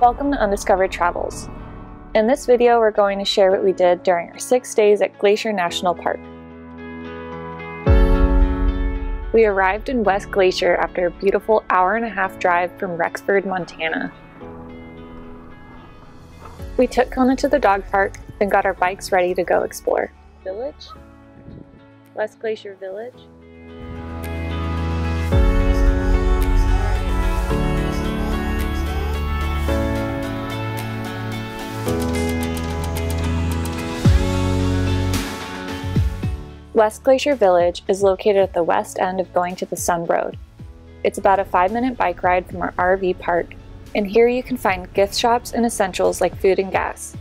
Welcome to Undiscovered Travels. In this video, we're going to share what we did during our 6 days at Glacier National Park. We arrived in West Glacier after a beautiful hour-and-a-half drive from Rexford, Montana. We took Kona to the dog park, then got our bikes ready to go explore. Village? West Glacier Village? West Glacier Village is located at the west end of going to the Sun Road. It's about a 5-minute bike ride from our RV park, and here you can find gift shops and essentials like food and gas.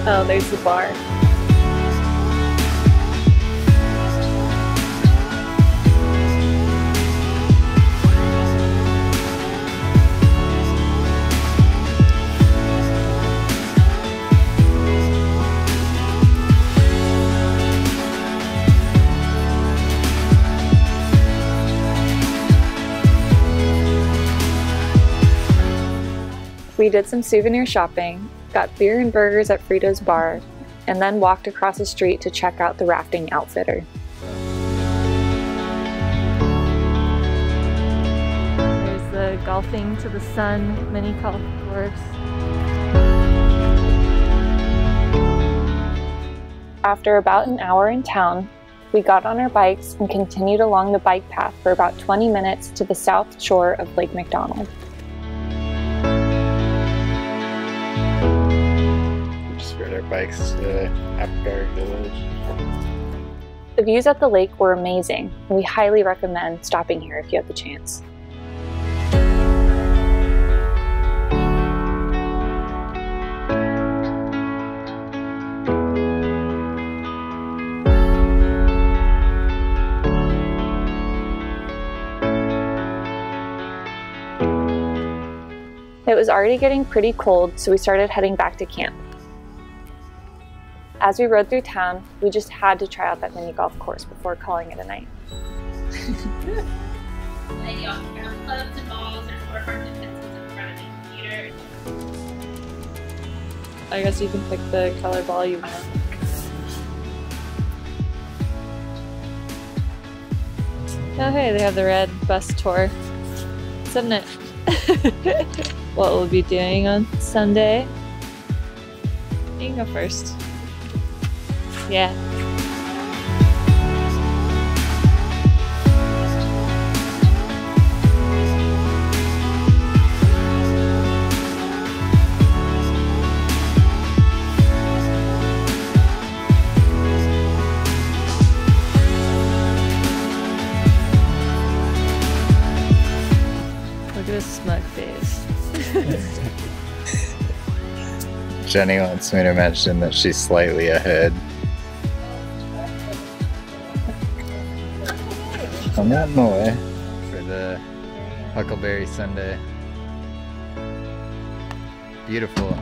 Oh, there's the bar. We did some souvenir shopping, got beer and burgers at Frito's bar, and then walked across the street to check out the rafting outfitter. There's the Golfing to the Sun mini golf course. After about an hour in town, we got on our bikes and continued along the bike path for about 20 minutes to the south shore of Lake McDonald. Our bikes to Apgar Village. The views at the lake were amazing, and we highly recommend stopping here if you have the chance. It was already getting pretty cold, so we started heading back to camp. As we rode through town, we just had to try out that mini golf course before calling it a night. They found clubs and balls and scorecards and pencils in front of the computer. I guess you can pick the color ball you want. Oh hey, they have the red bus tour. Isn't it? What we'll be doing on Sunday. You can go first. Yeah. Look at his smug face. Jenny wants me to mention that she's slightly ahead. I'm not in the way for the Huckleberry Sunday. Beautiful.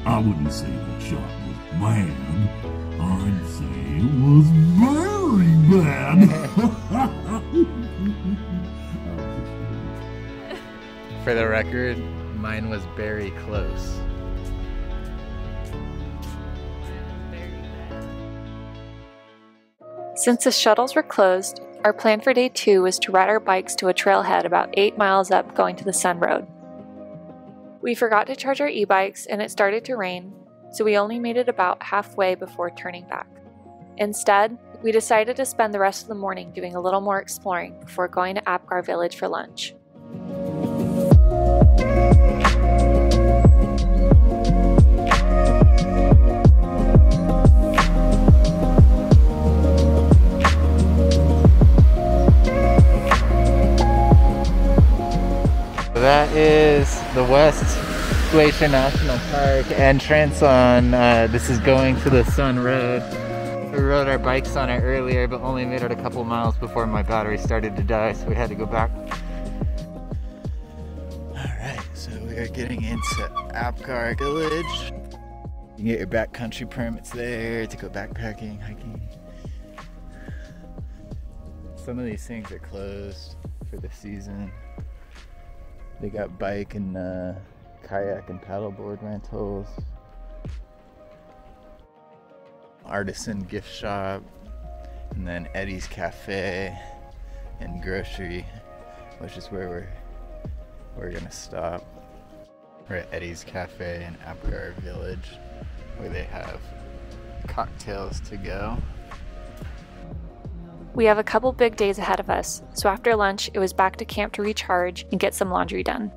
I wouldn't say the shot was bad. I'd say it was very bad. For the record, mine was very close. Since the shuttles were closed, our plan for day 2 was to ride our bikes to a trailhead about 8 miles up going to the Sun Road. We forgot to charge our e-bikes and it started to rain, so we only made it about halfway before turning back. Instead, we decided to spend the rest of the morning doing a little more exploring before going to Apgar Village for lunch. That is the West Glacier National Park entrance on, this is going to the Sun Road. We rode our bikes on it earlier, but only made it a couple miles before my battery started to die, so we had to go back. Alright, so we are getting into Apgar Village. can get your backcountry permits there to go backpacking, hiking. Some of these things are closed for the season. They got bike and kayak and paddleboard rentals. Artisan gift shop, and then Eddie's Cafe and grocery, which is where we're gonna stop. We're at Eddie's Cafe in Apgar Village, where they have cocktails to go. We have a couple big days ahead of us, so after lunch it was back to camp to recharge and get some laundry done.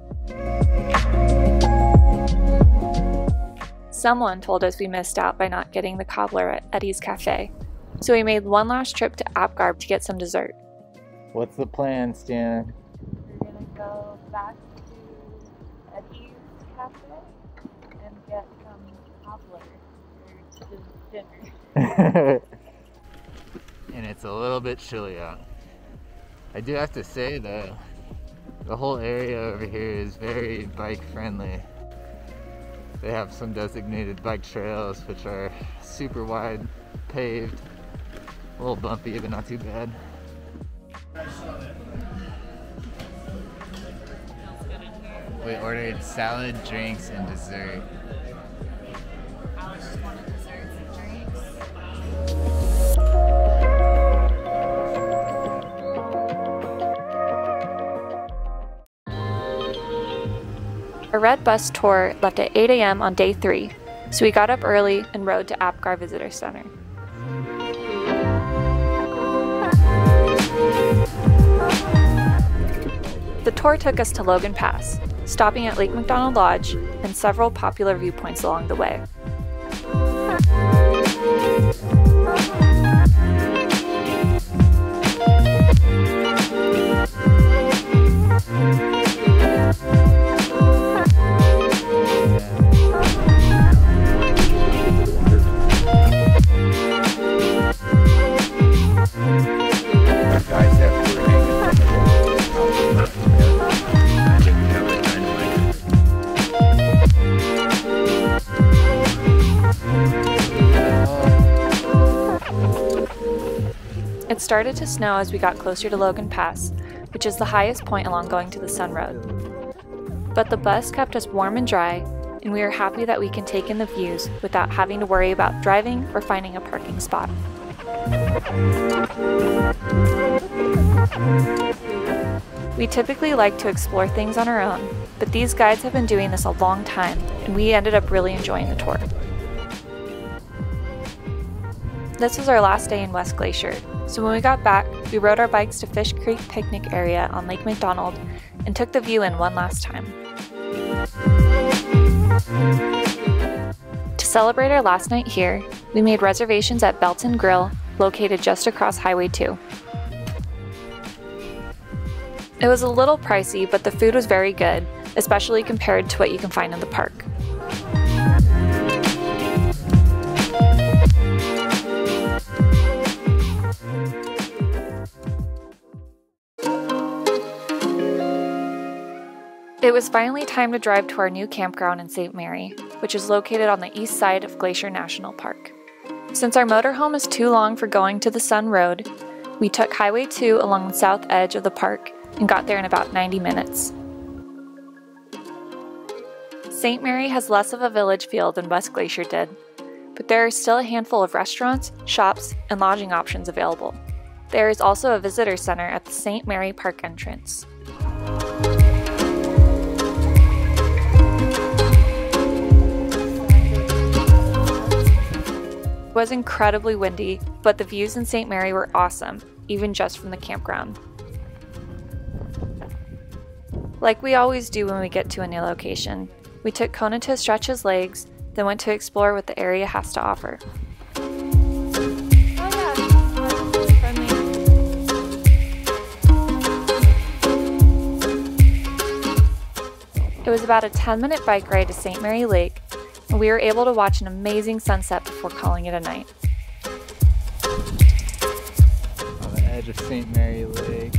Someone told us we missed out by not getting the cobbler at Eddie's Cafe, so we made one last trip to Apgar to get some dessert. What's the plan, Stan? We're gonna go back to Eddie's Cafe and get some cobbler for dinner. And it's a little bit chilly out. I do have to say though, the whole area over here is very bike friendly. They have some designated bike trails which are super wide, paved, a little bumpy but not too bad. We ordered salad, drinks, and dessert. Alex just wanted desserts and drinks. A red bus tour left at 8 a.m. on day 3, so we got up early and rode to Apgar Visitor Center. The tour took us to Logan Pass, stopping at Lake McDonald Lodge and several popular viewpoints along the way. It started to snow as we got closer to Logan Pass, which is the highest point along going to the Sun Road. But the bus kept us warm and dry, and we are happy that we can take in the views without having to worry about driving or finding a parking spot. We typically like to explore things on our own, but these guides have been doing this a long time, and we ended up really enjoying the tour. This was our last day in West Glacier, so when we got back, we rode our bikes to Fish Creek Picnic Area on Lake McDonald and took the view in one last time. To celebrate our last night here, we made reservations at Belton Grill, located just across Highway 2. It was a little pricey, but the food was very good, especially compared to what you can find in the park. It was finally time to drive to our new campground in St. Mary, which is located on the east side of Glacier National Park. Since our motorhome is too long for going to the Sun Road, we took Highway 2 along the south edge of the park and got there in about 90 minutes. St. Mary has less of a village feel than West Glacier did, but there are still a handful of restaurants, shops, and lodging options available. There is also a visitor center at the St. Mary Park entrance. It was incredibly windy, but the views in St. Mary were awesome, even just from the campground. Like we always do when we get to a new location, we took Kona to stretch his legs, then went to explore what the area has to offer. It was about a 10-minute bike ride to St. Mary Lake, and we were able to watch an amazing sunset before calling it a night. On the edge of St. Mary Lake.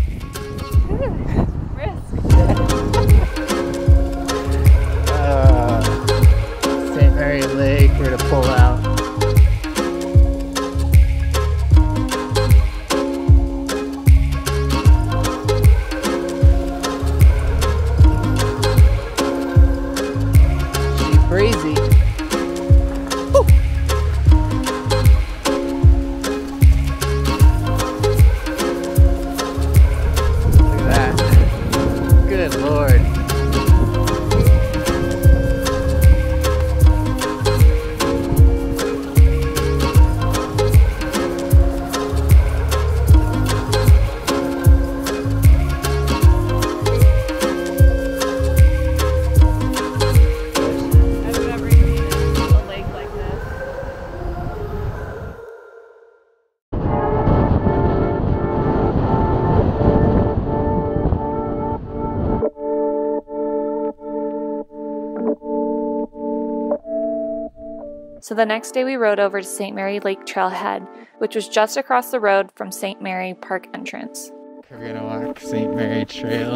St. Mary Lake, we're at to pull out. She's crazy. Woo. Look at that. Good Lord. So the next day we rode over to St. Mary Lake Trailhead, which was just across the road from St. Mary Park entrance. We're gonna walk St. Mary Trail.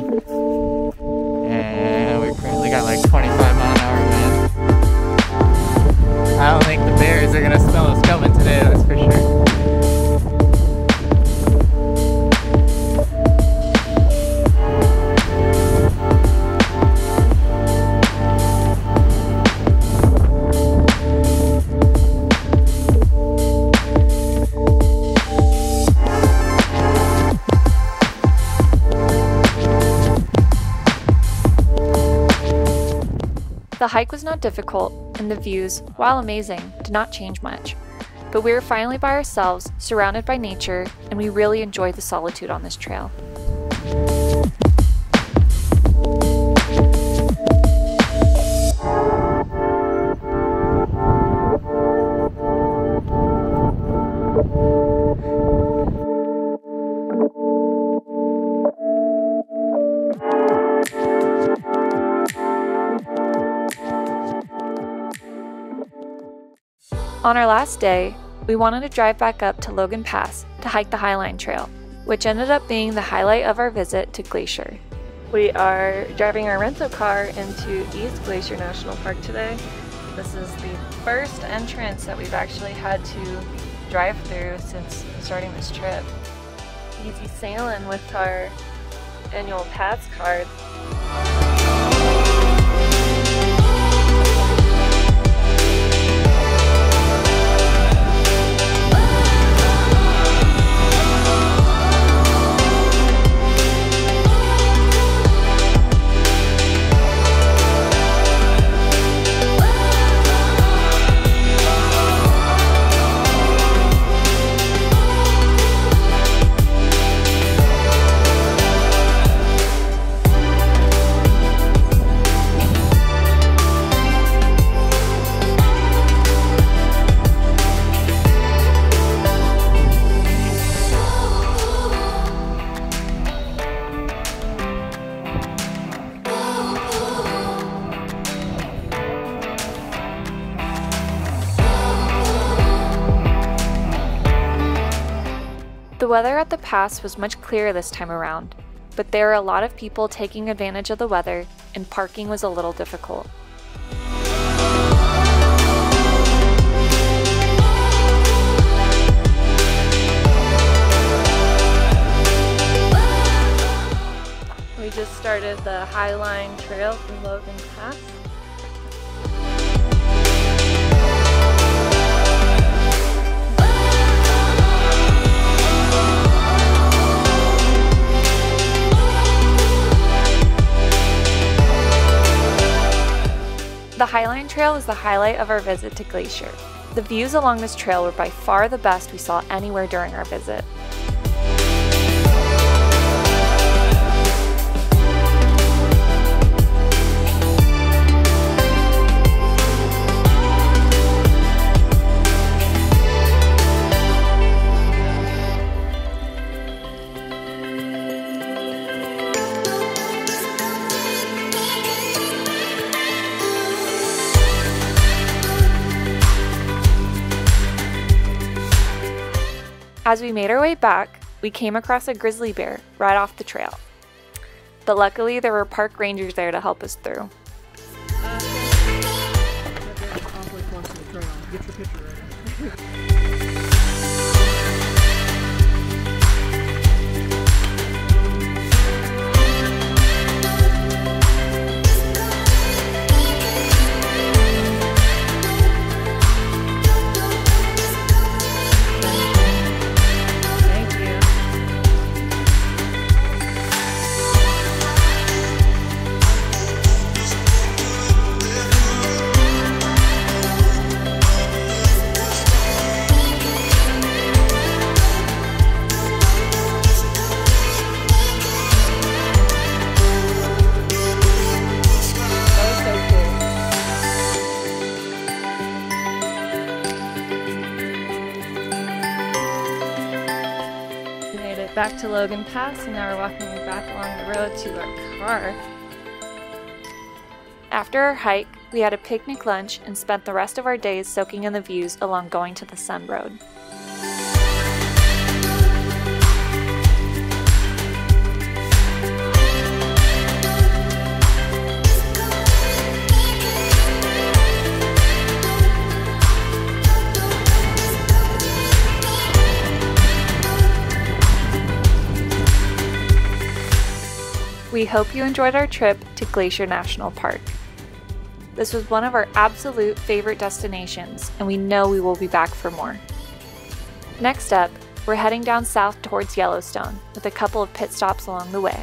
And we currently got like 25-mile-an-hour wind. I don't think the bears are gonna smell us coming today, that's for sure. The hike was not difficult, and the views, while amazing, did not change much. But we were finally by ourselves, surrounded by nature, and we really enjoyed the solitude on this trail. On our last day, we wanted to drive back up to Logan Pass to hike the Highline Trail, which ended up being the highlight of our visit to Glacier. We are driving our rental car into East Glacier National Park today. This is the first entrance that we've actually had to drive through since starting this trip. Easy sailing with our annual pass card. The weather at the pass was much clearer this time around, but there were a lot of people taking advantage of the weather, and parking was a little difficult. We just started the Highline Trail from Logan Pass. The Highline Trail is the highlight of our visit to Glacier. The views along this trail were by far the best we saw anywhere during our visit. As we made our way back, we came across a grizzly bear right off the trail. But luckily there were park rangers there to help us through. Awfully close to the trail. Get your picture ready. Back to Logan Pass, and now we're walking back along the road to our car. After our hike, we had a picnic lunch and spent the rest of our days soaking in the views along going to the Sun Road. We hope you enjoyed our trip to Glacier National Park. This was one of our absolute favorite destinations, and we know we will be back for more. Next up, we're heading down south towards Yellowstone with a couple of pit stops along the way.